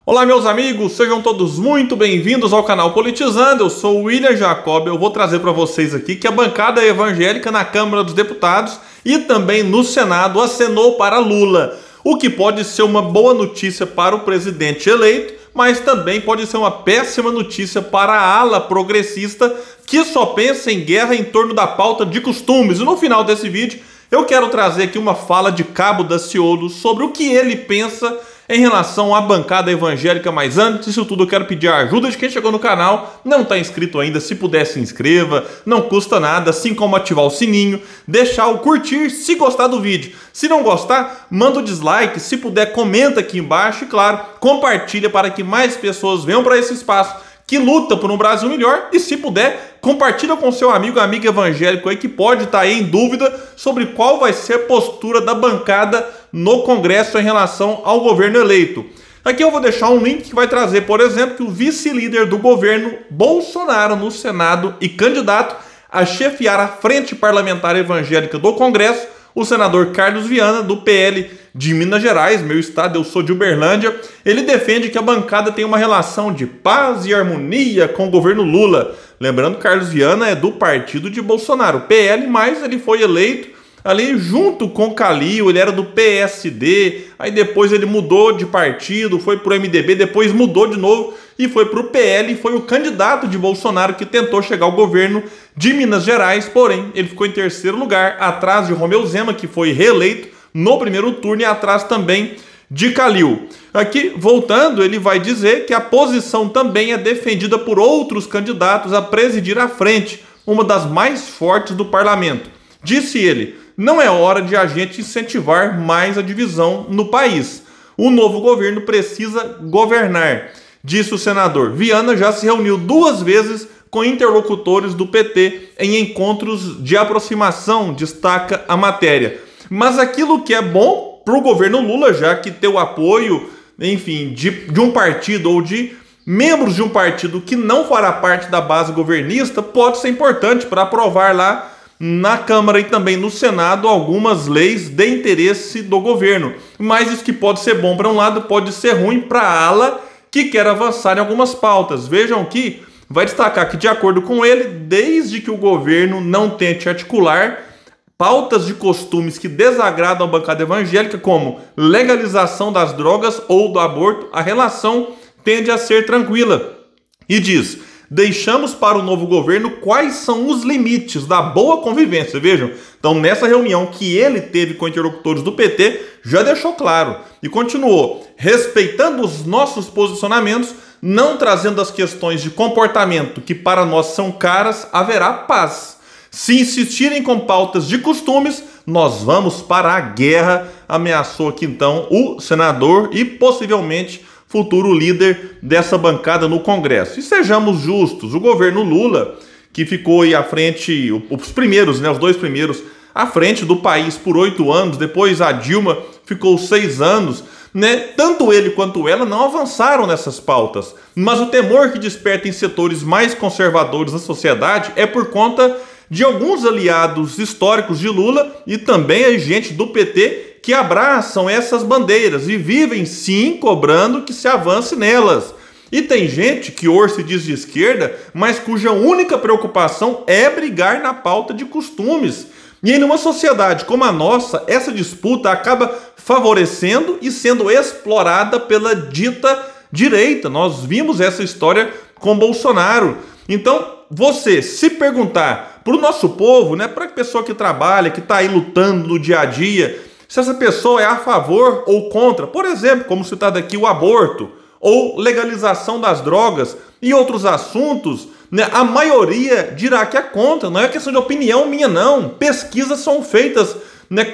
Olá meus amigos, sejam todos muito bem-vindos ao canal Politizando. Eu sou o William Jacob. Eu vou trazer para vocês aqui que a bancada evangélica na Câmara dos Deputados e também no Senado acenou para Lula, o que pode ser uma boa notícia para o presidente eleito, mas também pode ser uma péssima notícia para a ala progressista que só pensa em guerra em torno da pauta de costumes. E no final desse vídeo eu quero trazer aqui uma fala de Cabo Daciolo sobre o que ele pensa em relação à bancada evangélica. Mas antes disso tudo, eu quero pedir a ajuda de quem chegou no canal, não está inscrito ainda, se puder se inscreva, não custa nada, assim como ativar o sininho, deixar o curtir se gostar do vídeo. Se não gostar, manda o dislike, se puder comenta aqui embaixo e claro, compartilha para que mais pessoas venham para esse espaço que luta por um Brasil melhor, e se puder, compartilha com seu amigo evangélico aí que pode estar aí em dúvida sobre qual vai ser a postura da bancada no Congresso em relação ao governo eleito. Aqui eu vou deixar um link que vai trazer, por exemplo, que o vice-líder do governo Bolsonaro no Senado e candidato a chefiar a Frente Parlamentar Evangélica do Congresso, o senador Carlos Viana, do PL de Minas Gerais, meu estado, eu sou de Uberlândia, ele defende que a bancada tem uma relação de paz e harmonia com o governo Lula. Lembrando que Carlos Viana é do partido de Bolsonaro, PL, mas ele foi eleito ali junto com Calil, ele era do PSD, aí depois ele mudou de partido, foi pro MDB, depois mudou de novo e foi pro PL, e foi o candidato de Bolsonaro que tentou chegar ao governo de Minas Gerais, porém ele ficou em terceiro lugar, atrás de Romeu Zema, que foi reeleito no primeiro turno, e atrás também de Calil. Aqui, voltando, ele vai dizer que a posição também é defendida por outros candidatos a presidir a frente, uma das mais fortes do parlamento. Disse ele: não é hora de a gente incentivar mais a divisão no país. O novo governo precisa governar, disse o senador. Viana já se reuniu 2 vezes com interlocutores do PT em encontros de aproximação, destaca a matéria. Mas aquilo que é bom para o governo Lula, já que ter o apoio, enfim, de um partido ou de membros de um partido que não fará parte da base governista, pode ser importante para aprovar lá na Câmara e também no Senado algumas leis de interesse do governo. Mas isso que pode ser bom para um lado, pode ser ruim para a ala que quer avançar em algumas pautas. Vejam que vai destacar que, de acordo com ele, desde que o governo não tente articular pautas de costumes que desagradam a bancada evangélica, como legalização das drogas ou do aborto, a relação tende a ser tranquila. E diz: deixamos para o novo governo quais são os limites da boa convivência. Vejam, então nessa reunião que ele teve com interlocutores do PT, já deixou claro e continuou: respeitando os nossos posicionamentos, não trazendo as questões de comportamento que para nós são caras, haverá paz. Se insistirem com pautas de costumes, nós vamos para a guerra, ameaçou aqui então o senador e possivelmente futuro líder dessa bancada no Congresso. E sejamos justos, o governo Lula, que ficou aí à frente, os primeiros, os 2 primeiros, à frente do país por 8 anos, depois a Dilma ficou 6 anos, tanto ele quanto ela não avançaram nessas pautas. Mas o temor que desperta em setores mais conservadores da sociedade é por conta de alguns aliados históricos de Lula e também a gente do PT que abraçam essas bandeiras e vivem sim cobrando que se avance nelas. E tem gente que hoje se diz de esquerda, mas cuja única preocupação é brigar na pauta de costumes. E em uma sociedade como a nossa, essa disputa acaba favorecendo e sendo explorada pela dita direita. Nós vimos essa história com Bolsonaro. Então, você se perguntar para o nosso povo, para a pessoa que trabalha, que está aí lutando no dia a dia, se essa pessoa é a favor ou contra, por exemplo, como citado aqui, o aborto, ou legalização das drogas e outros assuntos, a maioria dirá que é contra. Não é questão de opinião minha, não. Pesquisas são feitas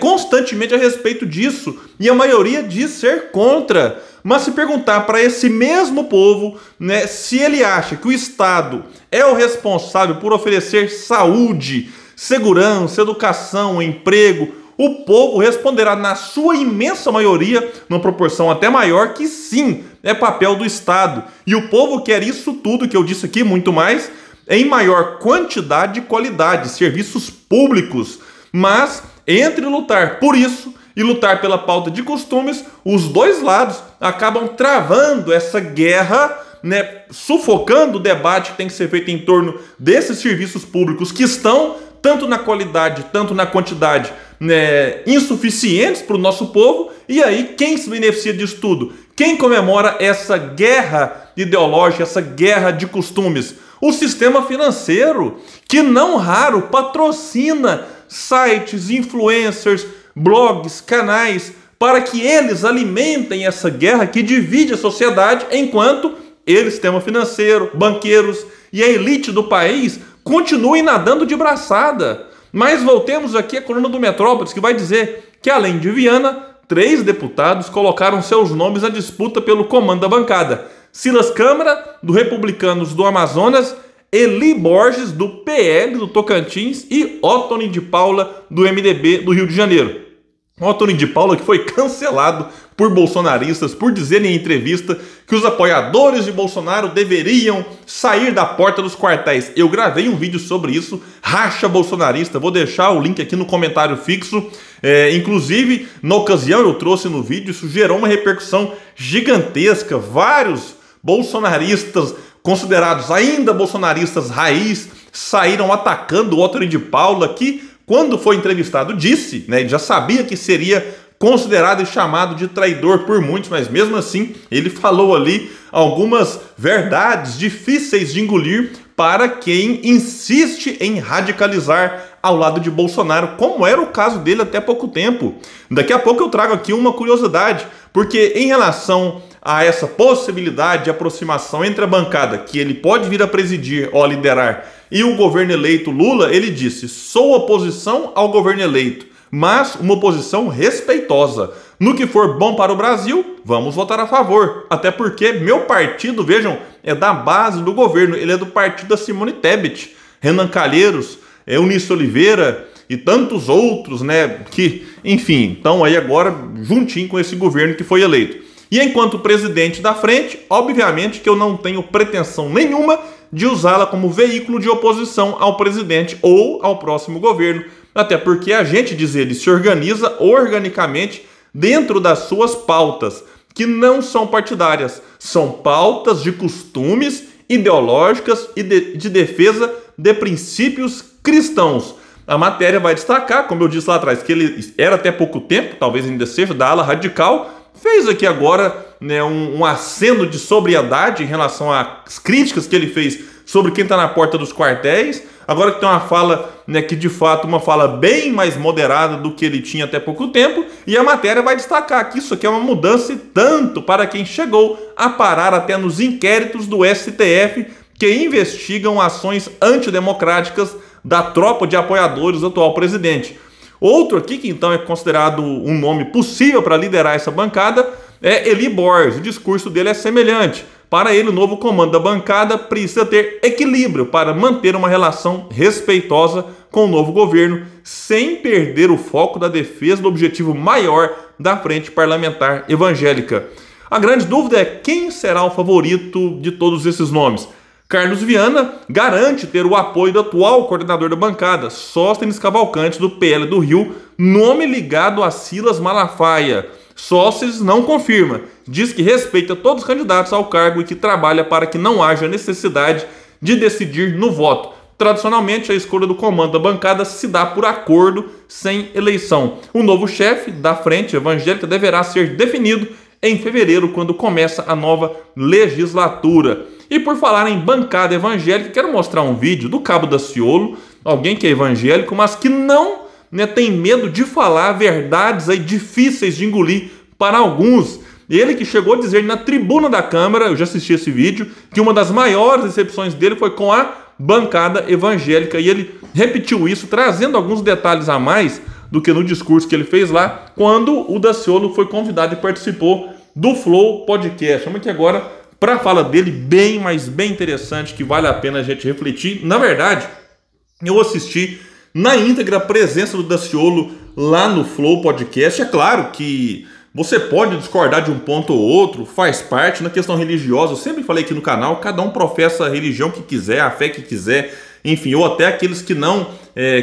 constantemente a respeito disso, e a maioria diz ser contra. Mas se perguntar para esse mesmo povo, se ele acha que o Estado é o responsável por oferecer saúde, segurança, educação, emprego, o povo responderá na sua imensa maioria, numa proporção até maior, que sim, é papel do Estado. E o povo quer isso tudo que eu disse aqui, muito mais, em maior quantidade e qualidade, serviços públicos. Mas entre lutar por isso e lutar pela pauta de costumes, os dois lados acabam travando essa guerra, né, sufocando o debate que tem que ser feito em torno desses serviços públicos que estão, tanto na qualidade, tanto na quantidade, né, insuficientes para o nosso povo. E aí, quem se beneficia disso tudo? Quem comemora essa guerra ideológica, essa guerra de costumes? O sistema financeiro, que não raro patrocina sites, influencers, blogs, canais, para que eles alimentem essa guerra que divide a sociedade, enquanto ele, sistema financeiro, banqueiros e a elite do país continuem nadando de braçada. Mas voltemos aqui à coluna do Metrópolis, que vai dizer que, além de Viana, 3 deputados colocaram seus nomes à disputa pelo comando da bancada. Silas Câmara, do Republicanos do Amazonas, Eli Borges, do PL do Tocantins, e Ottoni de Paula, do MDB do Rio de Janeiro. Ottoni de Paula, que foi cancelado por bolsonaristas por dizer em entrevista que os apoiadores de Bolsonaro deveriam sair da porta dos quartéis. Eu gravei um vídeo sobre isso, racha bolsonarista, vou deixar o link aqui no comentário fixo. Inclusive, na ocasião eu trouxe no vídeo, isso gerou uma repercussão gigantesca. Vários bolsonaristas, considerados ainda bolsonaristas raiz, saíram atacando o Ottoni de Paula, que, quando foi entrevistado, disse, né, já sabia que seria considerado e chamado de traidor por muitos, mas mesmo assim ele falou ali algumas verdades difíceis de engolir para quem insiste em radicalizar ao lado de Bolsonaro, como era o caso dele até pouco tempo. Daqui a pouco eu trago aqui uma curiosidade, porque em relação a essa possibilidade de aproximação entre a bancada que ele pode vir a presidir ou a liderar e o governo eleito Lula, ele disse: sou oposição ao governo eleito, mas uma oposição respeitosa. No que for bom para o Brasil, vamos votar a favor. Até porque meu partido, vejam, é da base do governo. Ele é do partido da Simone Tebet, Renan Calheiros, Eunice Oliveira e tantos outros, né? Que, enfim, estão aí agora juntinho com esse governo que foi eleito. E enquanto presidente da frente, obviamente que eu não tenho pretensão nenhuma de usá-la como veículo de oposição ao presidente ou ao próximo governo. Até porque a gente, diz ele, se organiza organicamente dentro das suas pautas, que não são partidárias, são pautas de costumes ideológicas e de defesa de princípios cristãos. A matéria vai destacar, como eu disse lá atrás, que ele era até pouco tempo, talvez ainda seja, da ala radical, fez aqui agora, né, um aceno de sobriedade em relação às críticas que ele fez sobre quem está na porta dos quartéis. Agora que tem uma fala, né, que de fato uma fala bem mais moderada do que ele tinha até pouco tempo, e a matéria vai destacar que isso aqui é uma mudança e tanto para quem chegou a parar até nos inquéritos do STF que investigam ações antidemocráticas da tropa de apoiadores do atual presidente. Outro aqui que então é considerado um nome possível para liderar essa bancada é Eli Borges. O discurso dele é semelhante. Para ele, o novo comando da bancada precisa ter equilíbrio para manter uma relação respeitosa com o novo governo, sem perder o foco da defesa do objetivo maior da frente parlamentar evangélica. A grande dúvida é quem será o favorito de todos esses nomes. Carlos Viana garante ter o apoio do atual coordenador da bancada, Sóstenes Cavalcante, do PL do Rio, nome ligado a Silas Malafaia. Sóstenes não confirma, diz que respeita todos os candidatos ao cargo e que trabalha para que não haja necessidade de decidir no voto. Tradicionalmente, a escolha do comando da bancada se dá por acordo, sem eleição. O novo chefe da frente evangélica deverá ser definido em fevereiro, quando começa a nova legislatura. E por falar em bancada evangélica, quero mostrar um vídeo do Cabo Daciolo, alguém que é evangélico, mas que não, né, tem medo de falar verdades aí difíceis de engolir para alguns. Ele que chegou a dizer na tribuna da Câmara, eu já assisti esse vídeo, que uma das maiores decepções dele foi com a bancada evangélica. E ele repetiu isso, trazendo alguns detalhes a mais do que no discurso que ele fez lá, quando o Daciolo foi convidado e participou do Flow Podcast. Vamos aqui agora para a fala dele, bem, mas bem interessante, que vale a pena a gente refletir. Na verdade, eu assisti na íntegra a presença do Daciolo lá no Flow Podcast. É claro que Você pode discordar de um ponto ou outro, faz parte na questão religiosa. Eu sempre falei aqui no canal, cada um professa a religião que quiser, a fé que quiser, enfim, ou até aqueles que não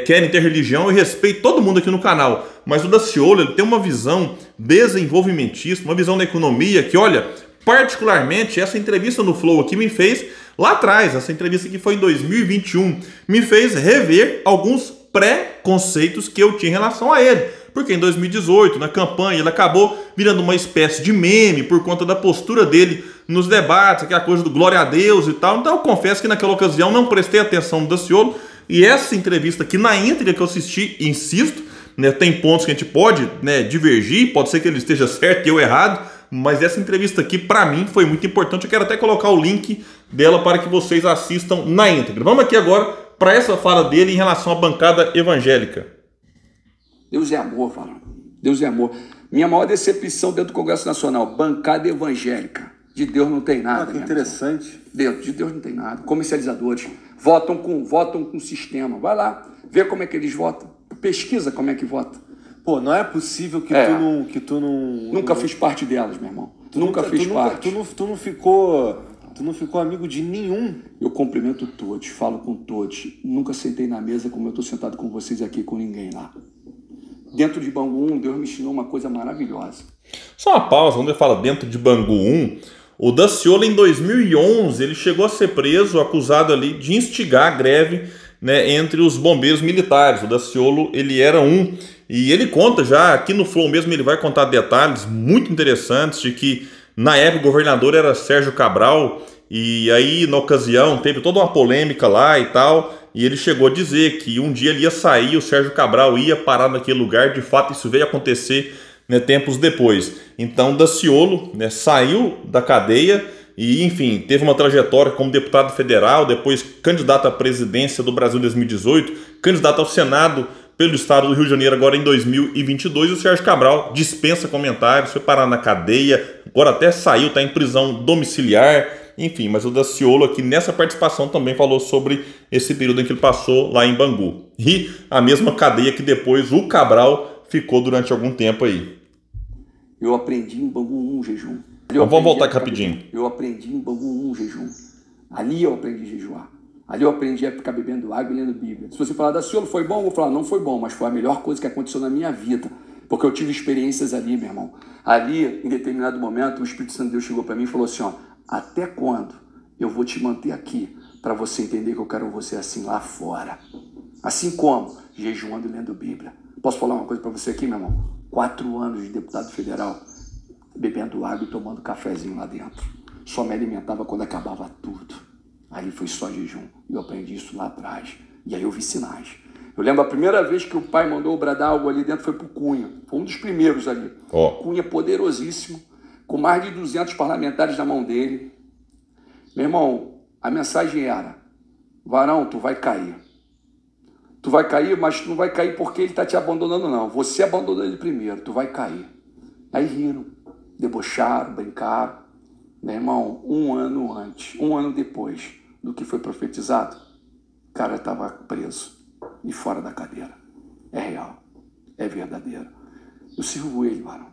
querem ter religião. Eu respeito todo mundo aqui no canal, mas o Daciolo, ele tem uma visão desenvolvimentista, uma visão da economia que, olha, particularmente essa entrevista no Flow aqui me fez, lá atrás, essa entrevista que foi em 2021, me fez rever alguns preconceitos que eu tinha em relação a ele. Porque em 2018, na campanha, ele acabou virando uma espécie de meme por conta da postura dele nos debates, aquela coisa do glória a Deus e tal. Então eu confesso que naquela ocasião não prestei atenção no Daciolo. E essa entrevista aqui, na íntegra que eu assisti, insisto, né, tem pontos que a gente pode, né, divergir, pode ser que ele esteja certo e eu errado, mas essa entrevista aqui, para mim, foi muito importante. Eu quero até colocar o link dela para que vocês assistam na íntegra. Vamos aqui agora para essa fala dele em relação à bancada evangélica. Deus é amor, Varão. Deus é amor. Minha maior decepção dentro do Congresso Nacional, bancada evangélica. De Deus não tem nada. Que interessante. De Deus não tem nada. Comercializadores votam com sistema. Vai lá, vê como é que eles votam. Pesquisa como é que vota. Pô, não é possível que tu não... Nunca fiz parte delas, meu irmão. Nunca fiz parte. Tu não ficou amigo de nenhum. Eu cumprimento todos, falo com todos. Nunca sentei na mesa como eu estou sentado com vocês aqui, com ninguém lá. Dentro de Bangu 1, Deus me ensinou uma coisa maravilhosa. Só uma pausa, quando ele fala dentro de Bangu 1, o Daciolo em 2011, ele chegou a ser preso, acusado ali de instigar a greve, né, entre os bombeiros militares. O Daciolo, ele era um, e ele conta já, aqui no Flow mesmo, ele vai contar detalhes muito interessantes de que na época o governador era Sérgio Cabral, e aí na ocasião teve toda uma polêmica lá e tal, e ele chegou a dizer que um dia ele ia sair, o Sérgio Cabral ia parar naquele lugar. De fato isso veio acontecer, né, tempos depois. Então Daciolo, né, saiu da cadeia e, enfim, teve uma trajetória como deputado federal, depois candidato à presidência do Brasil em 2018, candidato ao Senado pelo estado do Rio de Janeiro agora em 2022. O Sérgio Cabral dispensa comentários, foi parar na cadeia, agora até saiu, está em prisão domiciliar, enfim. Mas o Daciolo aqui nessa participação também falou sobre esse período em que ele passou lá em Bangu. E a mesma cadeia que depois o Cabral ficou durante algum tempo aí. Eu aprendi em Bangu 1 jejum. Vamos voltar aqui rapidinho. Eu aprendi em Bangu 1 jejum. Ali eu aprendi a jejuar. Ali eu aprendi a ficar bebendo água e lendo Bíblia. Se você falar, Daciolo, foi bom? Eu vou falar, não foi bom, mas foi a melhor coisa que aconteceu na minha vida. Porque eu tive experiências ali, meu irmão. Ali, em determinado momento, o Espírito Santo de Deus chegou para mim e falou assim, ó, até quando eu vou te manter aqui para você entender que eu quero você assim lá fora? Assim como? Jejuando e lendo Bíblia. Posso falar uma coisa para você aqui, meu irmão? 4 anos de deputado federal, bebendo água e tomando cafezinho lá dentro. Só me alimentava quando acabava tudo. Ali foi só jejum. Eu aprendi isso lá atrás. E aí eu vi sinais. Eu lembro a primeira vez que o pai mandou bradar algo ali dentro foi pro Cunha. Foi um dos primeiros ali. Cunha poderosíssimo, com mais de 200 parlamentares na mão dele. Meu irmão, a mensagem era, Varão, tu vai cair. Tu vai cair, mas tu não vai cair porque ele está te abandonando, não. Você abandonou ele primeiro, tu vai cair. Aí riram, debocharam, brincaram. Meu irmão, 1 ano antes, 1 ano depois do que foi profetizado, o cara estava preso e fora da cadeira. É real, é verdadeiro. Eu sirvo ele, Varão.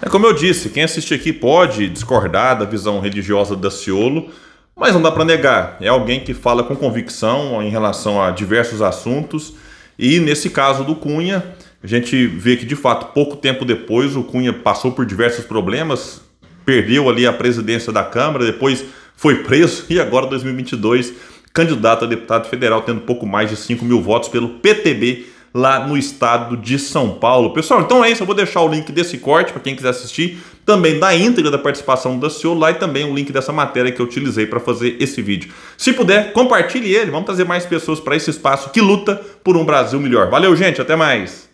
É como eu disse, quem assiste aqui pode discordar da visão religiosa do Daciolo, mas não dá para negar. É alguém que fala com convicção em relação a diversos assuntos. E nesse caso do Cunha, a gente vê que de fato pouco tempo depois o Cunha passou por diversos problemas, perdeu ali a presidência da Câmara, depois foi preso e agora 2022 candidato a deputado federal, tendo pouco mais de 5 mil votos pelo PTB lá no estado de São Paulo. Pessoal, então é isso, eu vou deixar o link desse corte para quem quiser assistir, também da íntegra da participação do Daciolo lá e também o link dessa matéria que eu utilizei para fazer esse vídeo. Se puder, compartilhe ele, vamos trazer mais pessoas para esse espaço que luta por um Brasil melhor. Valeu, gente, até mais!